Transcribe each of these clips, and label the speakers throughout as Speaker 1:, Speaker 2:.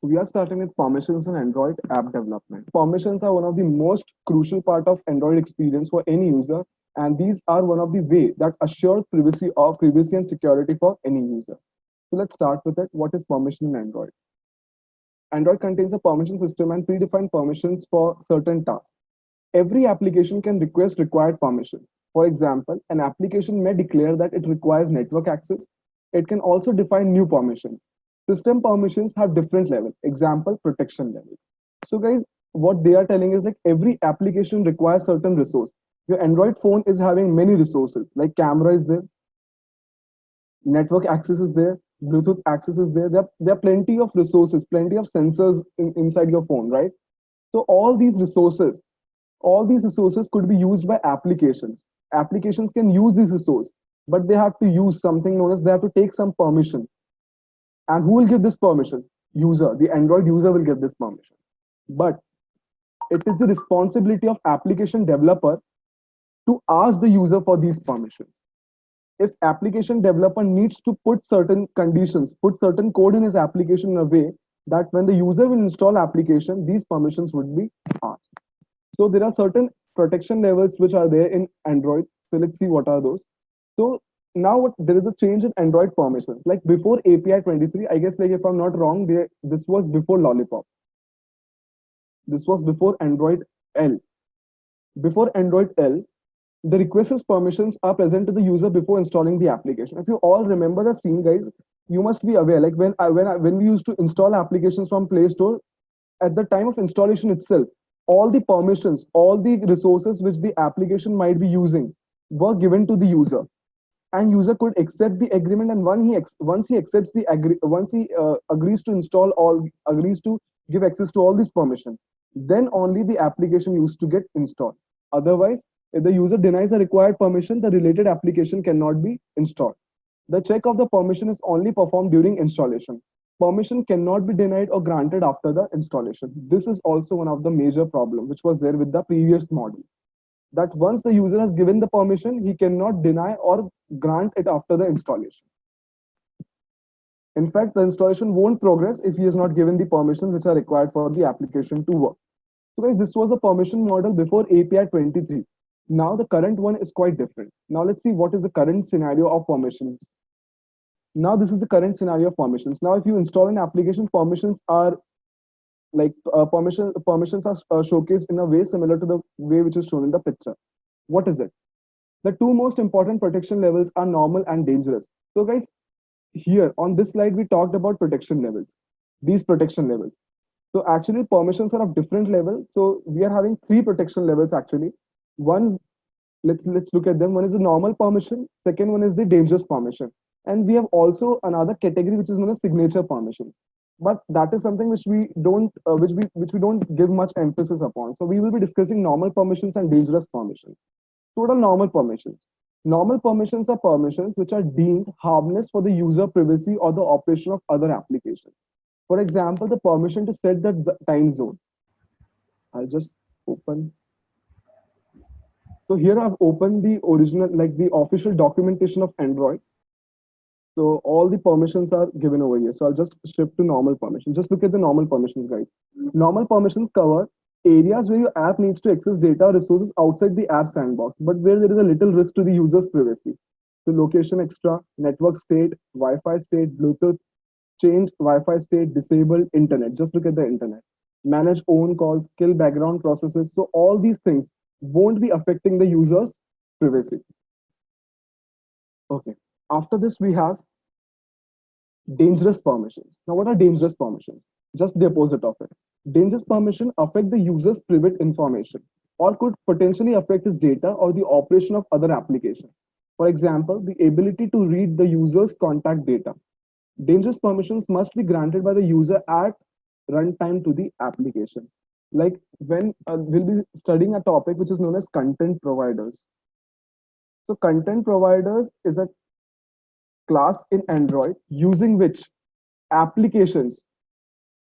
Speaker 1: We are starting with permissions in Android app development. Permissions are one of the most crucial part of Android experience for any user, and these are one of the way that assure privacy and security for any user. So let's start with it. What is permission in Android? Android contains a permission system and predefined permissions for certain tasks. Every application can request required permission. For example, an application may declare that it requires network access. It can also define new permissions. System permissions have different levels. Example, protection levels. So guys, what they are telling is like every application requires certain resource. Your Android phone is having many resources, like camera is there, network access is there, Bluetooth access is there. There are plenty of resources, plenty of sensors inside your phone, right? So all these resources could be used by applications. Applications can use this resource, but they have to use something known as they have to take some permission. And who will give this permission? User. The Android user will give this permission. But it is the responsibility of application developer to ask the user for these permissions. If application developer needs to put certain conditions, put certain code in his application in a way that when the user will install application, these permissions would be asked. So there are certain protection levels which are there in Android. So let's see what are those. So now there is a change in Android permissions. Like before API 23, I guess like if I'm not wrong, this was before Lollipop. This was before Android L. Before Android L, the requests permissions are present to the user before installing the application. If you all remember the scene, guys, you must be aware. Like when we used to install applications from Play Store, at the time of installation itself, all the permissions, all the resources which the application might be using were given to the user, and user could accept the agreement. And once he accepts the agrees to install all, agrees to give access to all these permissions, then only the application used to get installed. Otherwise, if the user denies the required permission, the related application cannot be installed. The check of the permission is only performed during installation. Permission cannot be denied or granted after the installation. This is also one of the major problems which was there with the previous model. That once the user has given the permission, he cannot deny or grant it after the installation. In fact, the installation won't progress if he has not given the permissions which are required for the application to work. So guys, this was the permission model before API 23. Now the current one is quite different. Now let's see what is the current scenario of permissions. Now this is the current scenario of permissions. Now if you install an application, permissions are like permissions are showcased in a way similar to the way which is shown in the picture. What is it? The two most important protection levels are normal and dangerous. So guys, here on this slide we talked about protection levels, these protection levels. So actually permissions are of different level. So we are having three protection levels actually. One, let's look at them. One is the normal permission, second one is the dangerous permission, and we have also another category which is known as signature permissions. But that is something which we don't which we don't give much emphasis upon. So we will be discussing normal permissions and dangerous permissions. So what are normal permissions? Normal permissions are permissions which are deemed harmless for the user privacy or the operation of other applications. For example, the permission to set the time zone. I'll just open. So here I've opened the original, like the official documentation of Android. So all the permissions are given over here. So I'll just shift to normal permissions. Just look at the normal permissions, guys. Normal permissions cover areas where your app needs to access data or resources outside the app sandbox, but where there is a little risk to the user's privacy. So location extra, network state, Wi-Fi state, Bluetooth, change Wi-Fi state, disable internet. Just look at the internet. Manage own calls, kill background processes. So all these things won't be affecting the user's privacy. Okay. After this, we have dangerous permissions. Now, what are dangerous permissions? Just the opposite of it. Dangerous permission affect the user's private information or could potentially affect his data or the operation of other applications. For example, the ability to read the user's contact data. Dangerous permissions must be granted by the user at runtime to the application. Like when we'll be studying a topic which is known as content providers. So content providers is a class in Android using which applications,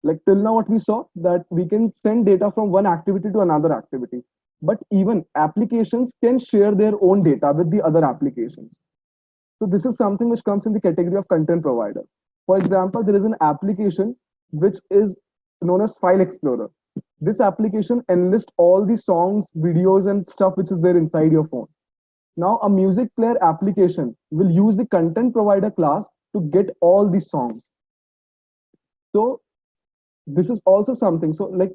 Speaker 1: like till now what we saw, that we can send data from one activity to another activity, but even applications can share their own data with the other applications. So this is something which comes in the category of content provider. For example, there is an application which is known as File Explorer. This application enlists all the songs, videos, and stuff which is there inside your phone. Now, a music player application will use the content provider class to get all the songs. So this is also something. So like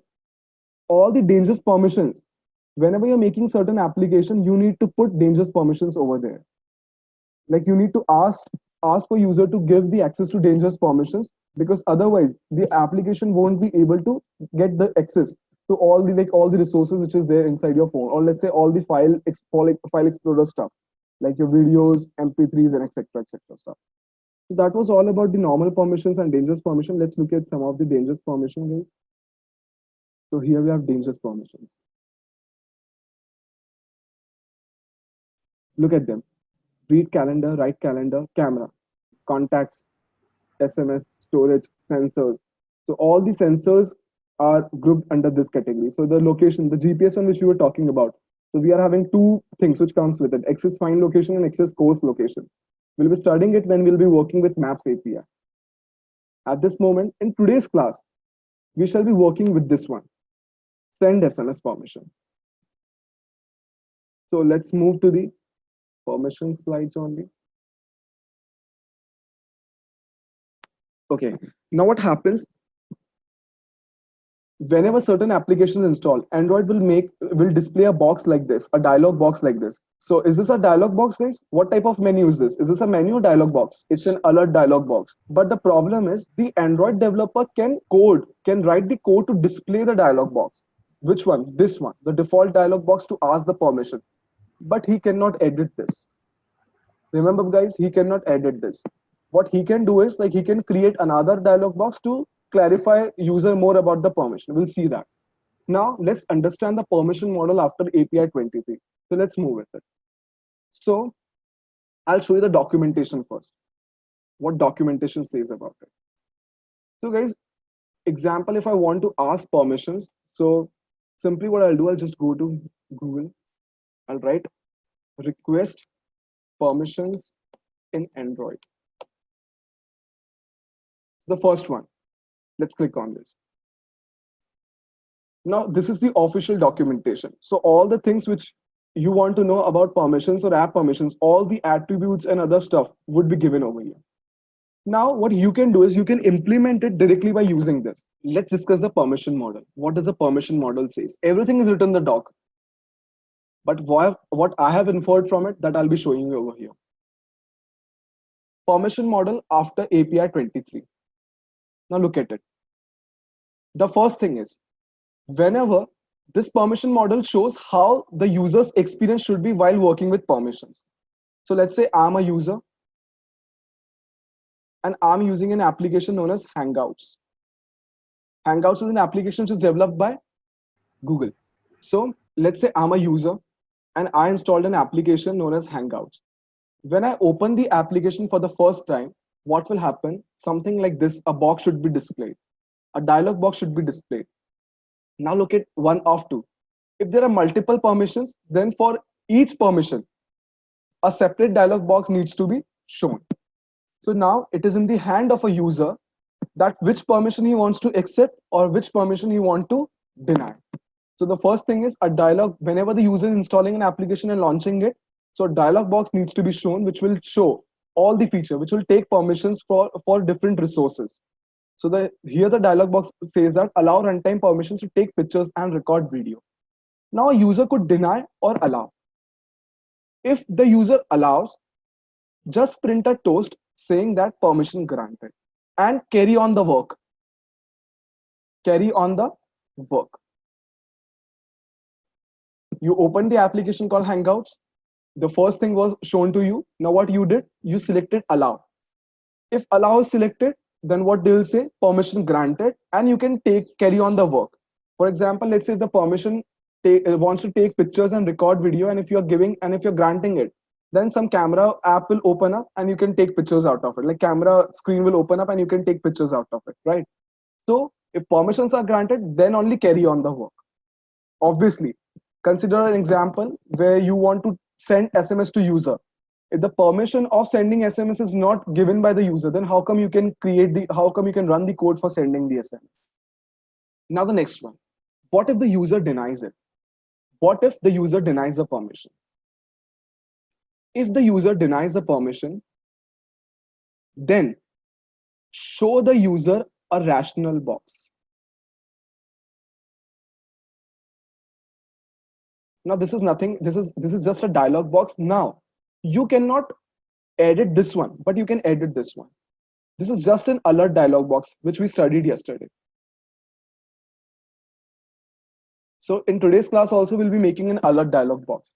Speaker 1: all the dangerous permissions, whenever you're making certain application, you need to put dangerous permissions over there. Like you need to ask for user to give the access to dangerous permissions, because otherwise the application won't be able to get the access to all the resources which is there inside your phone, or let's say all the file explorer stuff, like your videos, mp3s, and etc stuff. So that was all about the normal permissions and dangerous permission. Let's look at some of the dangerous permission, guys. So here we have dangerous permissions. Look at them: read calendar, write calendar, camera, contacts, SMS, storage, sensors. So all the sensors are grouped under this category. So the location, the GPS on which we were talking about. So we are having two things which comes with it: access find location and access course location. We'll be studying it when we'll be working with Maps API. At this moment, in today's class, we shall be working with this one: send SMS permission. So let's move to the permission slides only. Okay, now what happens whenever certain application is installed? Android will display a box like this, a dialog box like this. So is this a dialog box, guys? What type of menu is this? Is this a menu or dialog box? It's an alert dialog box. But the problem is the Android developer can write the code to display the dialog box. Which one? This one, the default dialog box, to ask the permission. But he cannot edit this. Remember, guys, he cannot edit this. What he can do is, like, he can create another dialog box to clarify user more about the permission. We'll see that. Now let's understand the permission model after API 23. So let's move with it. So I'll show you the documentation first. What documentation says about it. So guys, example, if I want to ask permissions, so simply what I'll do, I'll just go to Google. I'll write request permissions in Android. The first one. Let's click on this. Now, this is the official documentation. So all the things which you want to know about permissions or app permissions, all the attributes and other stuff would be given over here. Now, what you can do is you can implement it directly by using this. Let's discuss the permission model. What does the permission model says? Everything is written in the doc. But what I have inferred from it, that I'll be showing you over here. Permission model after API 23. Now look at it. The first thing is, whenever this permission model shows how the user's experience should be while working with permissions. So let's say I'm a user and I'm using an application known as Hangouts. Hangouts is an application which is developed by Google. So let's say I'm a user and I installed an application known as Hangouts. When I open the application for the first time, what will happen? Something like this: a box should be displayed. A dialog box should be displayed. Now look at one of two. If there are multiple permissions, then for each permission, a separate dialog box needs to be shown. So now it is in the hand of a user that which permission he wants to accept or which permission he wants to deny. So the first thing is a dialog. Whenever the user is installing an application and launching it, so dialog box needs to be shown, which will show all the feature, which will take permissions for different resources. So here the dialog box says that allow runtime permissions to take pictures and record video. Now a user could deny or allow. If the user allows, just print a toast saying that permission granted and carry on the work. Carry on the work. You open the application called Hangouts. The first thing was shown to you. Now what you did, you selected allow. If allow is selected, then what they will say, permission granted, and you can carry on the work. For example, let's say if the permission wants to take pictures and record video, and if you're granting it, then some camera app will open up and you can take pictures out of it. Like camera screen will open up and you can take pictures out of it, right? So if permissions are granted, then only carry on the work. Obviously, consider an example where you want to send SMS to user. If the permission of sending SMS is not given by the user, then how come you can run the code for sending the SMS? Now the next one. What if the user denies it? What if the user denies the permission? If the user denies the permission, then show the user a rational box. Now this is nothing, this is just a dialog box. Now you cannot edit this one, but you can edit this one. This is just an alert dialog box which we studied yesterday. So in today's class also we'll be making an alert dialog box.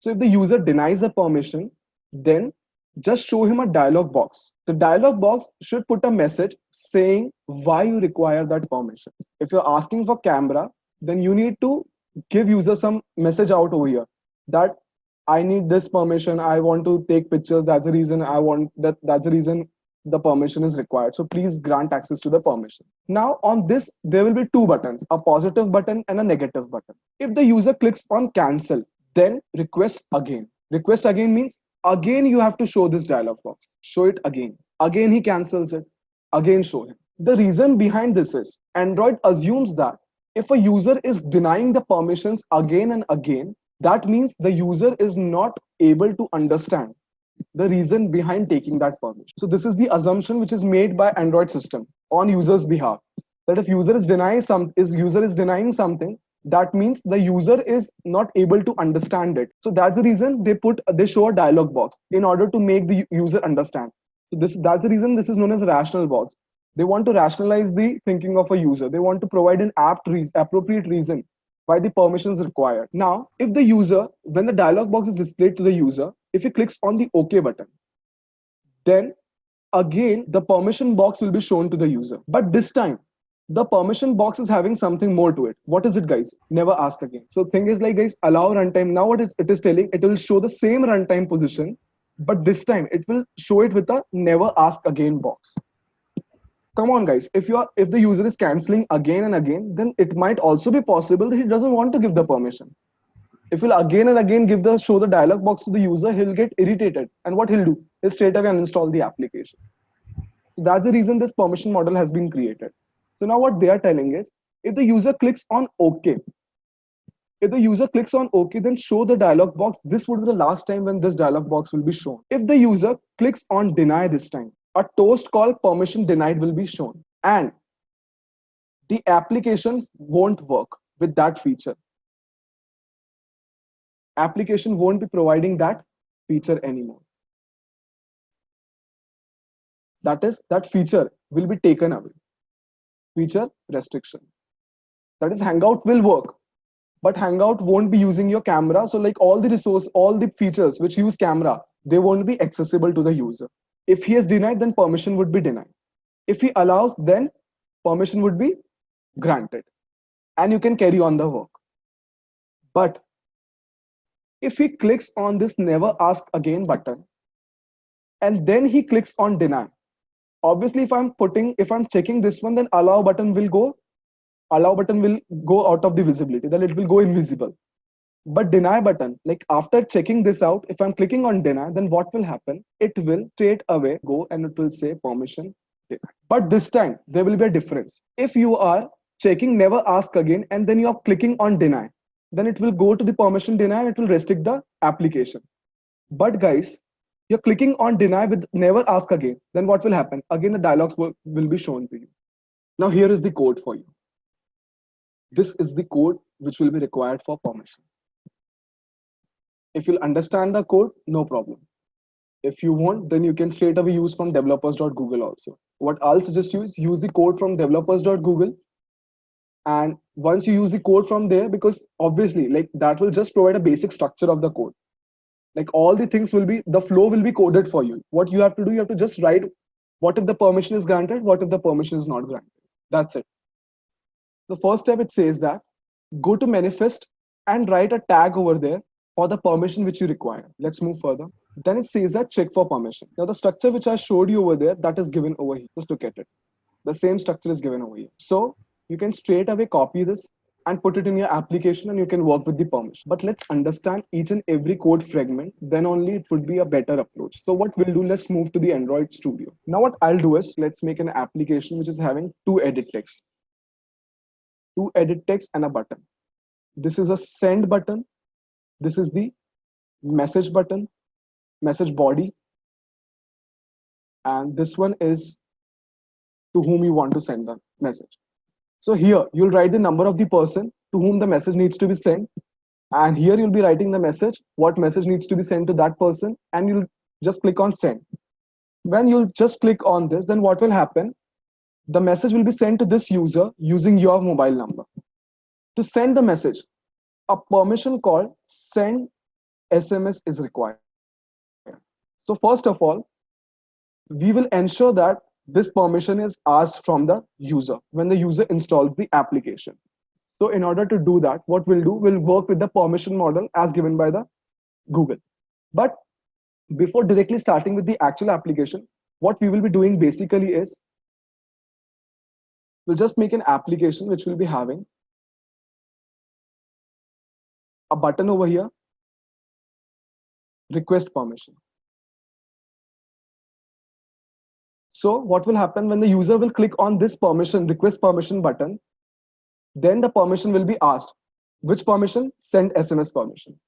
Speaker 1: So if the user denies the permission, then just show him a dialog box. The dialog box should put a message saying why you require that permission. If you're asking for camera, then you need to give user some message out over here that I need this permission, I want to take pictures, that's the reason I want that, that's the reason the permission is required. So please grant access to the permission. Now on this, there will be two buttons, a positive button and a negative button. If the user clicks on cancel, then request again. Request again means again you have to show this dialog box. Show it again. Again he cancels it. Again show him. The reason behind this is Android assumes that if a user is denying the permissions again and again, that means the user is not able to understand the reason behind taking that permission. So this is the assumption which is made by Android system on user's behalf, that if user is denying something, that means the user is not able to understand it. So that's the reason they show a dialog box in order to make the user understand. So that's the reason this is known as a rational box. They want to rationalize the thinking of a user. They want to provide an appropriate reason why the permission is required. Now, if the user, when the dialog box is displayed to the user, if he clicks on the OK button, then again the permission box will be shown to the user. But this time, the permission box is having something more to it. What is it, guys? Never ask again. So thing is like, guys, allow runtime. Now what it is telling, it will show the same runtime position, but this time it will show it with a never ask again box. Come on, guys. If the user is canceling again and again, then it might also be possible that he doesn't want to give the permission. If he'll again and again show the dialog box to the user, he'll get irritated. And what he'll do? He'll straight away uninstall the application. So that's the reason this permission model has been created. So now what they are telling is, if the user clicks on OK, then show the dialog box. This would be the last time when this dialog box will be shown. If the user clicks on deny this time, a toast called permission denied will be shown, and the application won't work with that feature. Application won't be providing that feature anymore. That is, that feature will be taken away. Feature restriction. That is, Hangout will work, but Hangout won't be using your camera. So like all the features which use camera, they won't be accessible to the user. If he has denied, then permission would be denied. If he allows, then permission would be granted. And you can carry on the work. But if he clicks on this never ask again button, and then he clicks on deny, obviously if I'm checking this one, then allow button will go out of the visibility, then it will go invisible. But deny button, like after checking this out, if I'm clicking on deny, then what will happen? It will straight away go and it will say permission denied. But this time there will be a difference. If you are checking never ask again and then you are clicking on deny, then it will go to the permission deny and it will restrict the application. But guys, you're clicking on deny with never ask again, then what will happen? Again, the dialogues will be shown to you. Now here is the code for you. This is the code which will be required for permission. If you'll understand the code, no problem. If you won't, then you can straight away use from developers.google also. What I'll suggest you is use the code from developers.google. And once you use the code from there, because obviously like that will just provide a basic structure of the code. Like all the things the flow will be coded for you. What you have to do, you have to just write what if the permission is granted, what if the permission is not granted. That's it. The first step, it says that go to manifest and write a tag over there for the permission which you require. Let's move further. Then it says that check for permission. Now the structure which I showed you over there, that is given over here. Just look at it. The same structure is given over here. So you can straight away copy this and put it in your application and you can work with the permission. But let's understand each and every code fragment, then only it would be a better approach. So what we'll do, let's move to the Android Studio. Now what I'll do is, let's make an application which is having two edit text and a button. This is a send button. This is the message button, message body. And this one is to whom you want to send the message. So here you'll write the number of the person to whom the message needs to be sent. And here you'll be writing the message, what message needs to be sent to that person, and you'll just click on send. When you'll just click on this, then what will happen? The message will be sent to this user using your mobile number. To send the message, a permission called send SMS is required. So first of all, we will ensure that this permission is asked from the user when the user installs the application. So in order to do that, what we'll do, we'll work with the permission model as given by the Google. But before directly starting with the actual application, what we will be doing basically is, we'll just make an application which will be having a button over here, request permission. So what will happen when the user will click on this permission, request permission button, then the permission will be asked. Which permission? Send SMS permission.